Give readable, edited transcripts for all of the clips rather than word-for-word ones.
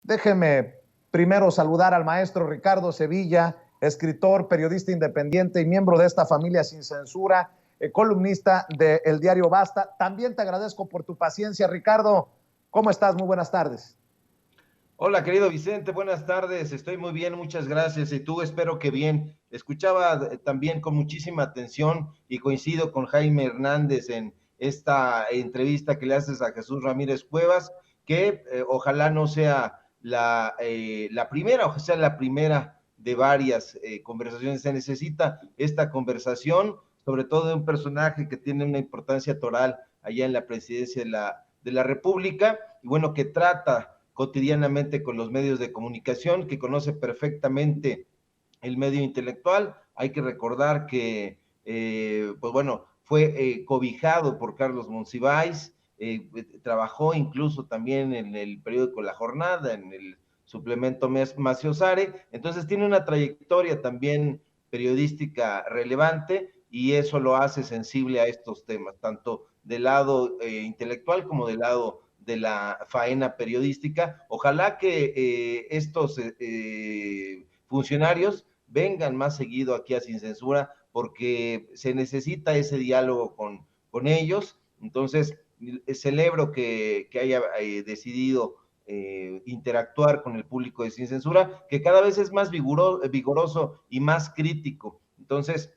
Déjeme primero saludar al maestro Ricardo Sevilla, escritor, periodista independiente y miembro de esta familia sin censura, columnista del diario Basta. También te agradezco por tu paciencia, Ricardo. ¿Cómo estás? Muy buenas tardes. Hola, querido Vicente, buenas tardes. Estoy muy bien, muchas gracias. Y tú, espero que bien. Escuchaba también con muchísima atención y coincido con Jaime Hernández en esta entrevista que le haces a Jesús Ramírez Cuevas, que ojalá no sea la primera, o sea la primera de varias conversaciones. Se necesita esta conversación, sobre todo de un personaje que tiene una importancia toral allá en la presidencia de la República, y bueno, que trata cotidianamente con los medios de comunicación, que conoce perfectamente el medio intelectual. Hay que recordar que, pues bueno, fue cobijado por Carlos Monsiváis, trabajó incluso también en el periódico La Jornada, en el suplemento Maciosare, entonces tiene una trayectoria también periodística relevante y eso lo hace sensible a estos temas, tanto del lado intelectual como del lado de la faena periodística. Ojalá que estos funcionarios vengan más seguido aquí a Sin Censura, porque se necesita ese diálogo con ellos. Entonces, celebro que haya decidido interactuar con el público de Sin Censura, que cada vez es más vigoroso y más crítico. Entonces,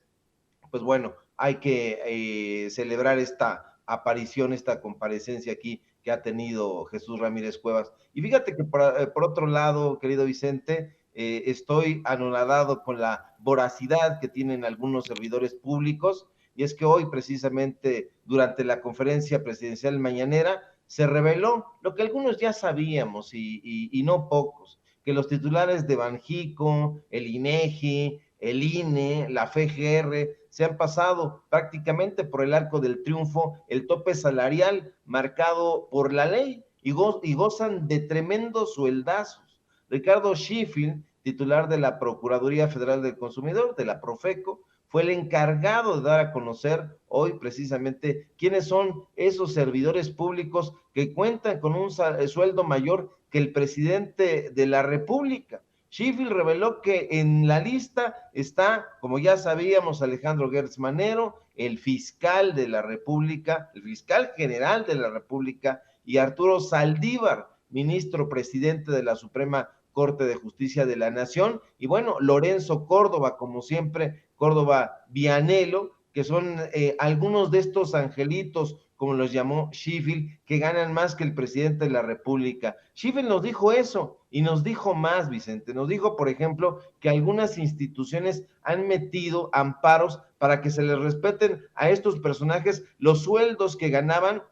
pues bueno, hay que celebrar esta aparición, esta comparecencia aquí que ha tenido Jesús Ramírez Cuevas. Y fíjate que por otro lado, querido Vicente, estoy anonadado con la voracidad que tienen algunos servidores públicos, y es que hoy precisamente durante la conferencia presidencial mañanera se reveló lo que algunos ya sabíamos y no pocos, que los titulares de Banjico, el INEGI, el INE, la FGR, se han pasado prácticamente por el arco del triunfo el tope salarial marcado por la ley y gozan de tremendos sueldazos. Ricardo Sheffield, titular de la Procuraduría Federal del Consumidor, de la Profeco, fue el encargado de dar a conocer hoy precisamente quiénes son esos servidores públicos que cuentan con un sueldo mayor que el presidente de la República. Sheffield reveló que en la lista está, como ya sabíamos, Alejandro Gertz Manero, el fiscal de la República, el fiscal general de la República, y Arturo Saldívar, ministro presidente de la Suprema Corte de Justicia de la Nación, y bueno, Lorenzo Córdoba, como siempre, Córdoba Vianelo, que son algunos de estos angelitos, como los llamó Sheffield, que ganan más que el presidente de la República. Sheffield nos dijo eso y nos dijo más, Vicente. Nos dijo, por ejemplo, que algunas instituciones han metido amparos para que se les respeten a estos personajes los sueldos que ganaban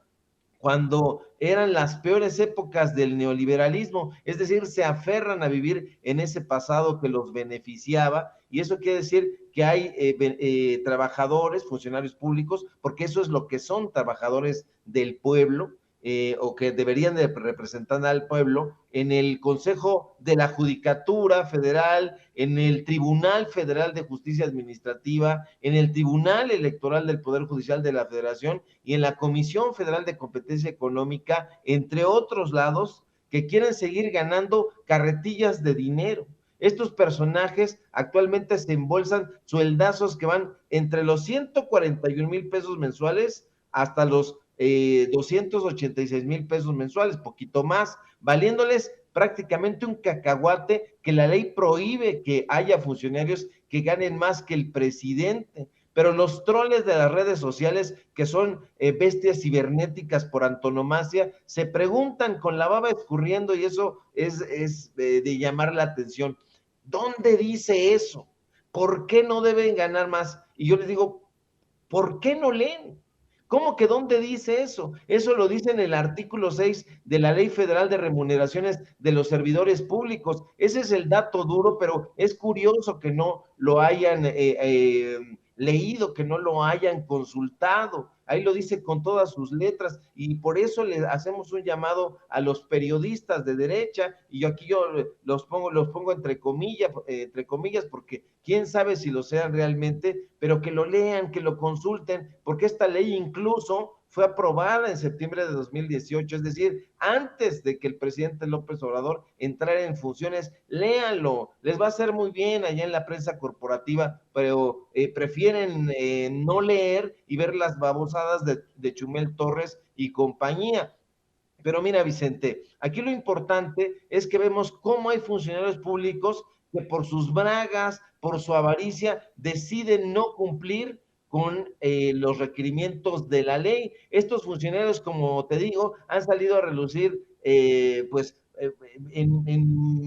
cuando eran las peores épocas del neoliberalismo, es decir, se aferran a vivir en ese pasado que los beneficiaba, y eso quiere decir que hay trabajadores, funcionarios públicos, porque eso es lo que son, trabajadores del pueblo, o que deberían de representar al pueblo, en el Consejo de la Judicatura Federal, en el Tribunal Federal de Justicia Administrativa, en el Tribunal Electoral del Poder Judicial de la Federación y en la Comisión Federal de Competencia Económica, entre otros lados, que quieren seguir ganando carretillas de dinero. Estos personajes actualmente se embolsan sueldazos que van entre los 141,000 pesos mensuales hasta los 286,000 pesos mensuales, poquito más, valiéndoles prácticamente un cacahuate, que la ley prohíbe que haya funcionarios que ganen más que el presidente. Pero los troles de las redes sociales, que son bestias cibernéticas por antonomasia, se preguntan con la baba escurriendo, y eso es de llamar la atención. ¿Dónde dice eso? ¿Por qué no deben ganar más? Y yo les digo, ¿por qué no leen? ¿Cómo que dónde dice eso? Eso lo dice en el artículo 6 de la Ley Federal de Remuneraciones de los Servidores Públicos. Ese es el dato duro, pero es curioso que no lo hayan leído, que no lo hayan consultado. Ahí lo dice con todas sus letras, y por eso le hacemos un llamado a los periodistas de derecha, y yo los pongo entre comillas, porque quién sabe si lo sean realmente, pero que lo lean, que lo consulten, porque esta ley incluso fue aprobada en septiembre de 2018, es decir, antes de que el presidente López Obrador entrara en funciones. Léanlo, les va a hacer muy bien allá en la prensa corporativa, pero prefieren no leer y ver las babosadas de Chumel Torres y compañía. Pero mira, Vicente, aquí lo importante es que vemos cómo hay funcionarios públicos que por sus bragas, por su avaricia, deciden no cumplir con los requerimientos de la ley. Estos funcionarios, como te digo, han salido a relucir en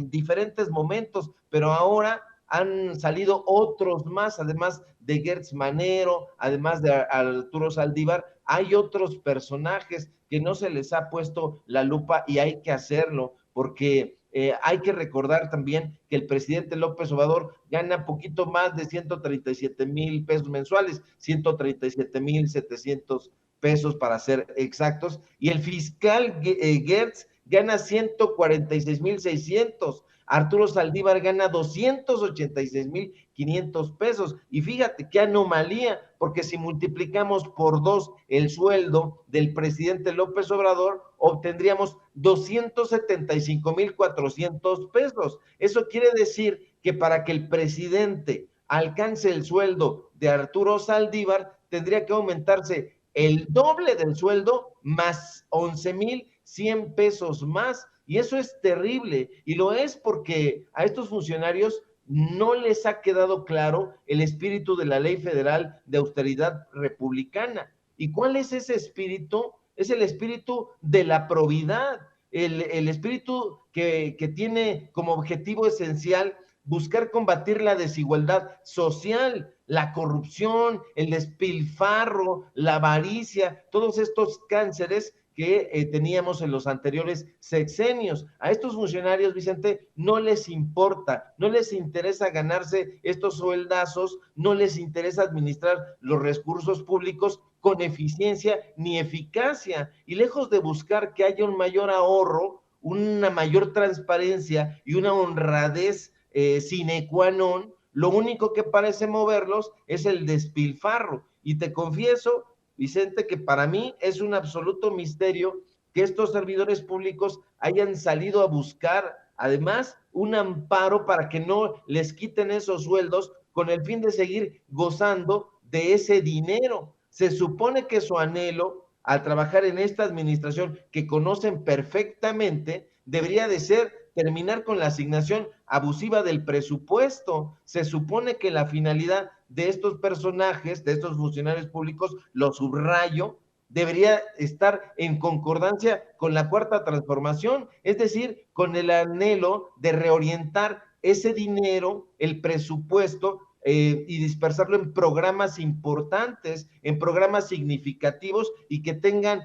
diferentes momentos, pero ahora han salido otros más, además de Gertz Manero, además de Arturo Saldívar, hay otros personajes que no se les ha puesto la lupa y hay que hacerlo, porque hay que recordar también que el presidente López Obrador gana poquito más de 137,000 pesos mensuales, 137,700 pesos para ser exactos, y el fiscal Gertz gana 146,600. Arturo Saldívar gana 286,500 pesos. Y fíjate qué anomalía, porque si multiplicamos por 2 el sueldo del presidente López Obrador, obtendríamos 275,400 pesos. Eso quiere decir que para que el presidente alcance el sueldo de Arturo Saldívar, tendría que aumentarse el doble del sueldo más 11,100 pesos más. Y eso es terrible, y lo es porque a estos funcionarios no les ha quedado claro el espíritu de la Ley Federal de Austeridad Republicana. ¿Y cuál es ese espíritu? Es el espíritu de la probidad, el espíritu que tiene como objetivo esencial buscar combatir la desigualdad social, la corrupción, el despilfarro, la avaricia, todos estos cánceres que teníamos en los anteriores sexenios. A estos funcionarios, Vicente, no les importa, no les interesa ganarse estos sueldazos, no les interesa administrar los recursos públicos con eficiencia ni eficacia, y lejos de buscar que haya un mayor ahorro, una mayor transparencia y una honradez sine qua non, lo único que parece moverlos es el despilfarro. Y te confieso, Vicente, que para mí es un absoluto misterio que estos servidores públicos hayan salido a buscar, además, un amparo para que no les quiten esos sueldos con el fin de seguir gozando de ese dinero. Se supone que su anhelo al trabajar en esta administración que conocen perfectamente debería de ser terminar con la asignación abusiva del presupuesto. Se supone que la finalidad de estos personajes, de estos funcionarios públicos, lo subrayo, debería estar en concordancia con la cuarta transformación, es decir, con el anhelo de reorientar ese dinero, el presupuesto, y dispersarlo en programas importantes, en programas significativos y que tengan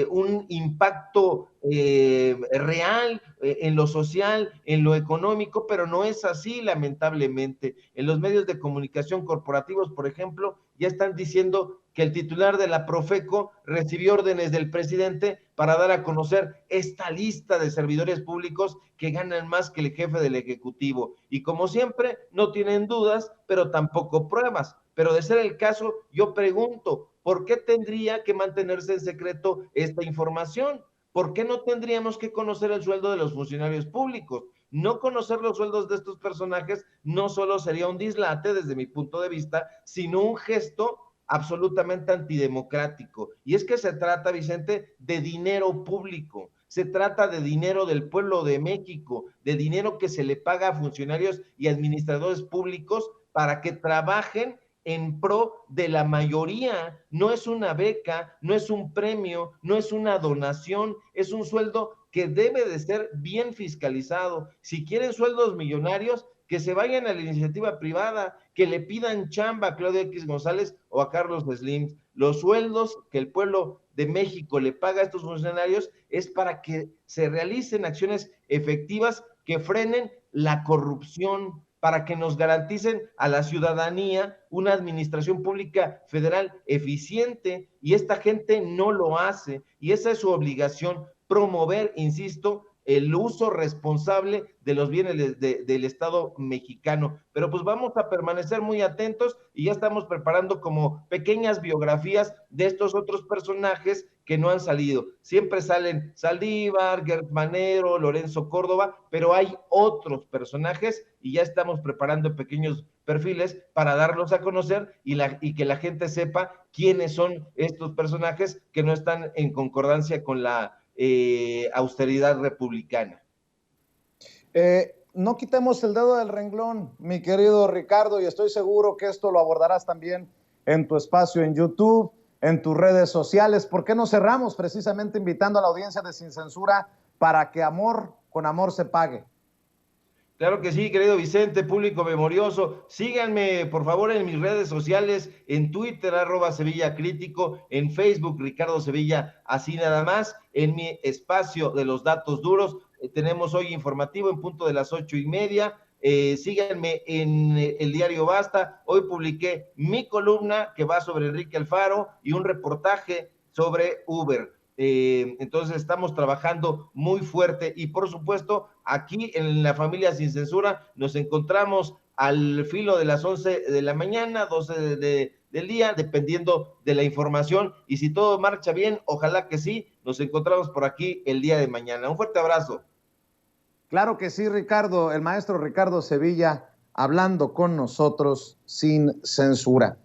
un impacto real en lo social, en lo económico, pero no es así, lamentablemente. En los medios de comunicación corporativos, por ejemplo, ya están diciendo que el titular de la Profeco recibió órdenes del presidente para dar a conocer esta lista de servidores públicos que ganan más que el jefe del Ejecutivo. Y como siempre, no tienen dudas, pero tampoco pruebas. Pero de ser el caso, yo pregunto, ¿por qué tendría que mantenerse en secreto esta información? ¿Por qué no tendríamos que conocer el sueldo de los funcionarios públicos? No conocer los sueldos de estos personajes no solo sería un dislate desde mi punto de vista, sino un gesto absolutamente antidemocrático. Y es que se trata, Vicente, de dinero público, se trata de dinero del pueblo de México, de dinero que se le paga a funcionarios y administradores públicos para que trabajen en pro de la mayoría. No es una beca, no es un premio, no es una donación, es un sueldo que debe de ser bien fiscalizado. Si quieren sueldos millonarios, que se vayan a la iniciativa privada, que le pidan chamba a Claudia X González o a Carlos Slim. Los sueldos que el pueblo de México le paga a estos funcionarios es para que se realicen acciones efectivas que frenen la corrupción, para que nos garanticen a la ciudadanía una administración pública federal eficiente, y esta gente no lo hace, y esa es su obligación, promover, insisto, el uso responsable de los bienes del Estado mexicano. Pero pues vamos a permanecer muy atentos y ya estamos preparando como pequeñas biografías de estos otros personajes que no han salido. Siempre salen Saldívar, Gert Manero, Lorenzo Córdoba, pero hay otros personajes y ya estamos preparando pequeños perfiles para darlos a conocer y que la gente sepa quiénes son estos personajes que no están en concordancia con la austeridad republicana. No quitemos el dedo del renglón, mi querido Ricardo, y estoy seguro que esto lo abordarás también en tu espacio en YouTube, en tus redes sociales. ¿Por qué no cerramos precisamente invitando a la audiencia de Sin Censura para que amor con amor se pague? Claro que sí, querido Vicente, público memorioso. Síganme, por favor, en mis redes sociales, en Twitter, @Sevilla Crítico, en Facebook, Ricardo Sevilla, así nada más, en mi espacio de los datos duros. Tenemos hoy informativo en punto de las 8:30. Síganme en el diario Basta. Hoy publiqué mi columna que va sobre Enrique Alfaro y un reportaje sobre Uber. Entonces estamos trabajando muy fuerte y por supuesto aquí en la familia Sin Censura nos encontramos al filo de las 11 de la mañana, 12 del día, dependiendo de la información, y si todo marcha bien, ojalá que sí, nos encontramos por aquí el día de mañana. Un fuerte abrazo. Claro que sí, Ricardo, el maestro Ricardo Sevilla hablando con nosotros sin censura.